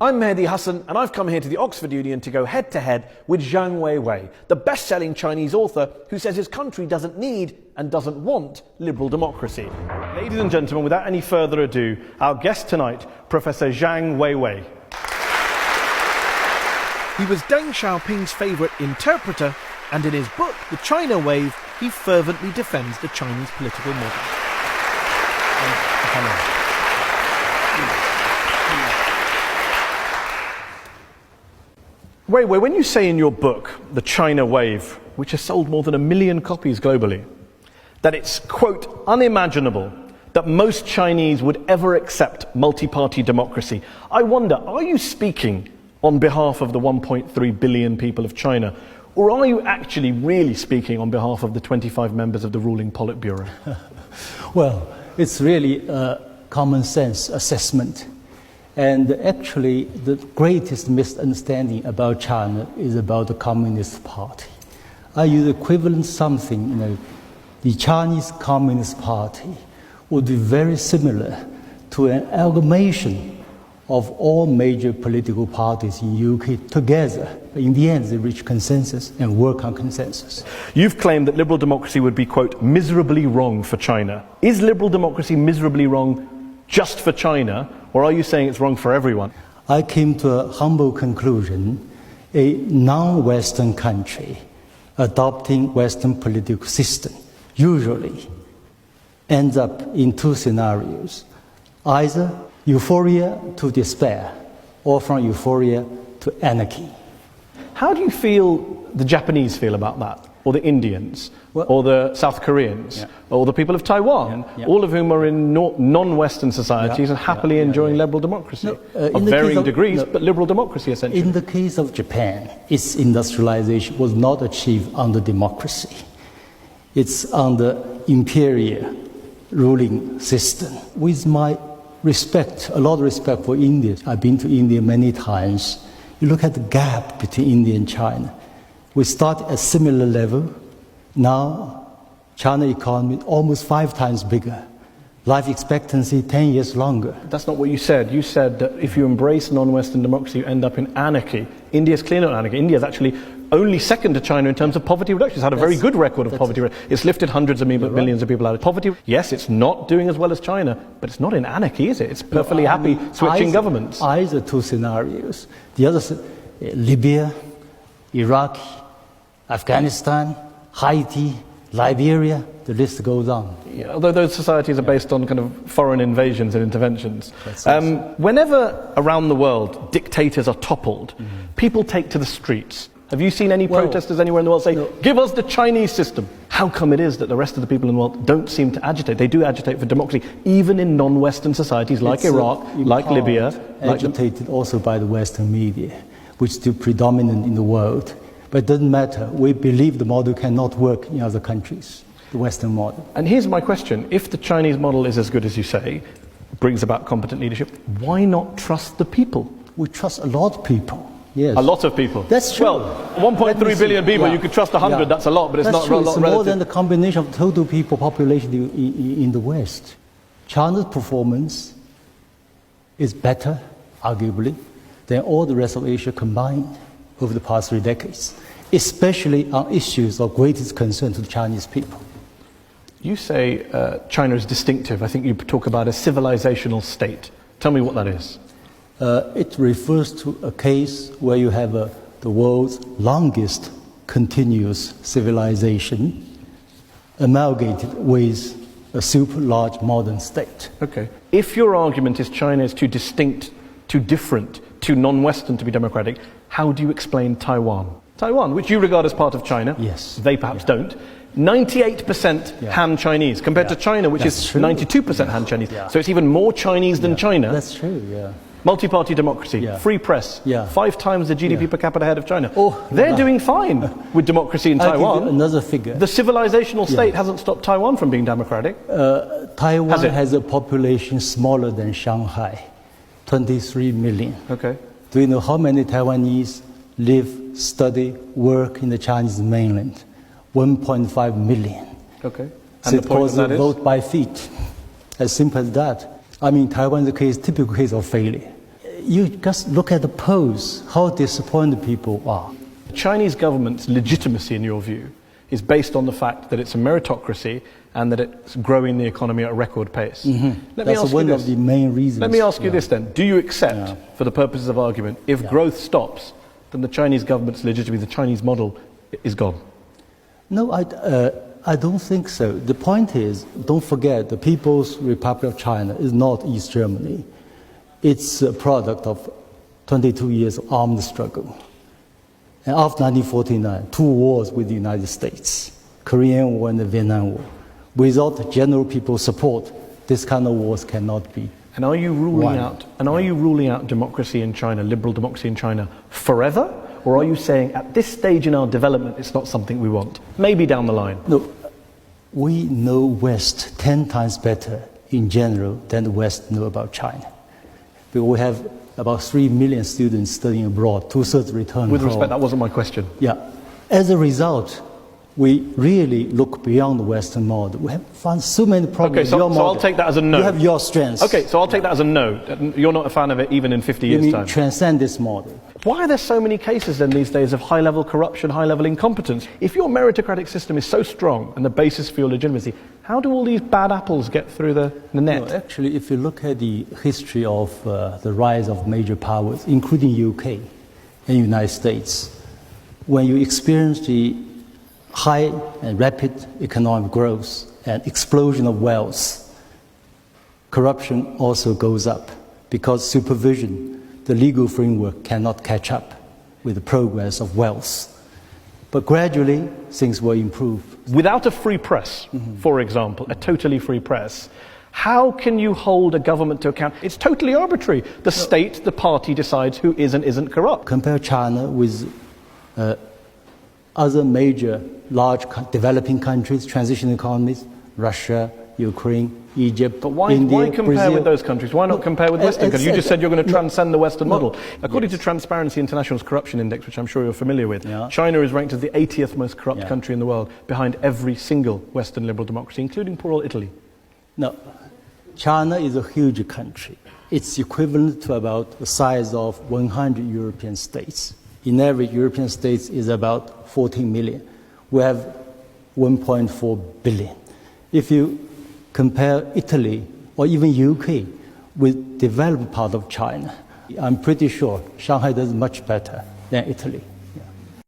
I'm Mehdi Hassan, and I've come here to the Oxford Union to go head-to-head with Zhang Weiwei, the best-selling Chinese author who says his country doesn't need and doesn't want liberal democracy. Ladies and gentlemen, without any further ado, our guest tonight, Professor Zhang Weiwei. He was Deng Xiaoping's favourite interpreter, and in his book, The China Wave, he fervently defends the Chinese political model. Weiwei, when you say in your book, The China Wave, which has sold more than 1 million copies globally, that it's, quote, unimaginable that most Chinese would ever accept multi-party democracy, I wonder, are you speaking on behalf of the 1.3 billion people of China, or are you actually really speaking on behalf of the 25 members of the ruling Politburo? Well, it's really a common sense assessment. And actually, the greatest misunderstanding about China is about the Communist Party. I use equivalent something, the Chinese Communist Party would be very similar to an amalgamation of all major political parties in UK together. In the end, they reach consensus and work on consensus. You've claimed that liberal democracy would be, quote, miserably wrong for China. Is liberal democracy miserably wrong just for China, or are you saying it's wrong for everyone? I came to a humble conclusion. A non-Western country adopting Western political system usually ends up in two scenarios: either euphoria to despair, or from euphoria to anarchy. How do you feel the Japanese feel about that? Or the Indians, or the South Koreans, or the people of Taiwan, all of whom are in non-Western societies and happily enjoying liberal democracy, of varying degrees, but liberal democracy essentially. In the case of Japan, its industrialization was not achieved under democracy. It's under imperial ruling system. With my respect, a lot of respect for India, I've been to India many times. You look at the gap between India and China. We start at a similar level. Now, China economy almost 5 times bigger. Life expectancy 10 years longer. That's not what you said. You said that if you embrace non-Western democracy, you end up in anarchy. India's clearly not anarchy. India is actually only second to China in terms of poverty reduction. It's had a very good record of poverty reduction. It's lifted hundreds of millions of people out of poverty. Yes, it's not doing as well as China, but it's not in anarchy, is it? It's perfectly happy switching governments. Either two scenarios. The other, Libya, Iraq, Afghanistan, Haiti, Liberia, the list goes on. Yeah, although those societies are based on kind of foreign invasions and interventions. Whenever around the world dictators are toppled, people take to the streets. Have you seen any protesters anywhere in the world say, give us the Chinese system? How come it is that the rest of the people in the world don't seem to agitate? They do agitate for democracy, even in non-Western societies like Iraq, like Libya. Agitated also by the Western media, which is still predominant in the world. But it doesn't matter. We believe the model cannot work in other countries, the Western model. And here's my question. If the Chinese model is as good as you say, brings about competent leadership, why not trust the people? We trust a lot of people. Yes. A lot of people. That's true. Well, 1.3 billion people, you could trust 100, that's a lot, but it's that's not true. a lot It's relative. more than the combination of total people population in the West. China's performance is better, arguably, than all the rest of Asia combined over the past 3 decades, especially on issues of greatest concern to the Chinese people. You say China is distinctive. I think you talk about a civilizational state. Tell me what that is. It refers to a case where you have the world's longest continuous civilization amalgamated with a super large modern state. Okay. If your argument is China is too distinct, too different, too non-Western to be democratic, how do you explain Taiwan? Taiwan, which you regard as part of China. Yes. They perhaps don't. 98% Han Chinese, compared to China, which is 92% Han Chinese. So it's even more Chinese than China. That's true, yeah. Multi-party democracy, free press, 5 times the GDP per capita ahead of China. They're doing fine with democracy in Taiwan. I'll give you another figure. The civilizational state hasn't stopped Taiwan from being democratic. Taiwan has a population smaller than Shanghai, 23 million. Okay. Do you know how many Taiwanese live, study, work in the Chinese mainland? 1.5 million. Okay. So it calls a vote by feet. As simple as that. I mean, Taiwan is a typical case of failure. you just look at the polls, how disappointed people are. The Chinese government's legitimacy, in your view, is based on the fact that it's a meritocracy and that it's growing the economy at a record pace. That's one of the main reasons. Let me ask you this then. Do you accept, for the purposes of argument, if growth stops, then the Chinese government's legitimacy, the Chinese model, is gone? No, I don't think so. The point is, don't forget, the People's Republic of China is not East Germany. It's a product of 22 years of armed struggle. And after 1949, 2 wars with the United States, Korean War and the Vietnam War. Without general people's support, this kind of wars cannot be. And are you ruling out? And are you ruling out democracy in China, liberal democracy in China, forever? Or are you saying at this stage in our development, it's not something we want? Maybe down the line. No, we know West 10 times better in general than the West know about China. Because we have about 3 million students studying abroad, 2/3 return. With respect, that wasn't my question. Yeah. As a result, we really look beyond the Western model. We have found so many problems. Okay, so I'll take that as a no. You have your strengths. Okay, so I'll take that as a no. You're not a fan of it even in 50 years' time. Transcend this model. Why are there so many cases then these days of high-level corruption, high-level incompetence? If your meritocratic system is so strong and the basis for your legitimacy, how do all these bad apples get through the net? No, actually, if you look at the history of the rise of major powers, including UK and United States, when you experience the high and rapid economic growth and explosion of wealth, corruption also goes up because supervision, the legal framework, cannot catch up with the progress of wealth. But gradually, things will improve. Without a free press, for example, a totally free press, how can you hold a government to account? It's totally arbitrary. The state, the party decides who is and isn't corrupt. Compare China with other major large developing countries, transition economies, Russia, Ukraine, Egypt, but why compare Brazil? with those countries? Why not compare with Western countries? You just said you're going to transcend the Western model. According to Transparency International's corruption index, which I'm sure you're familiar with, China is ranked as the 80th most corrupt country in the world, behind every single Western liberal democracy, including poor old Italy. No, China is a huge country. It's equivalent to about the size of 100 European states. In average, European states is about 14 million. We have 1.4 billion. If you compare Italy or even UK with developed part of China, I'm pretty sure Shanghai does much better than Italy.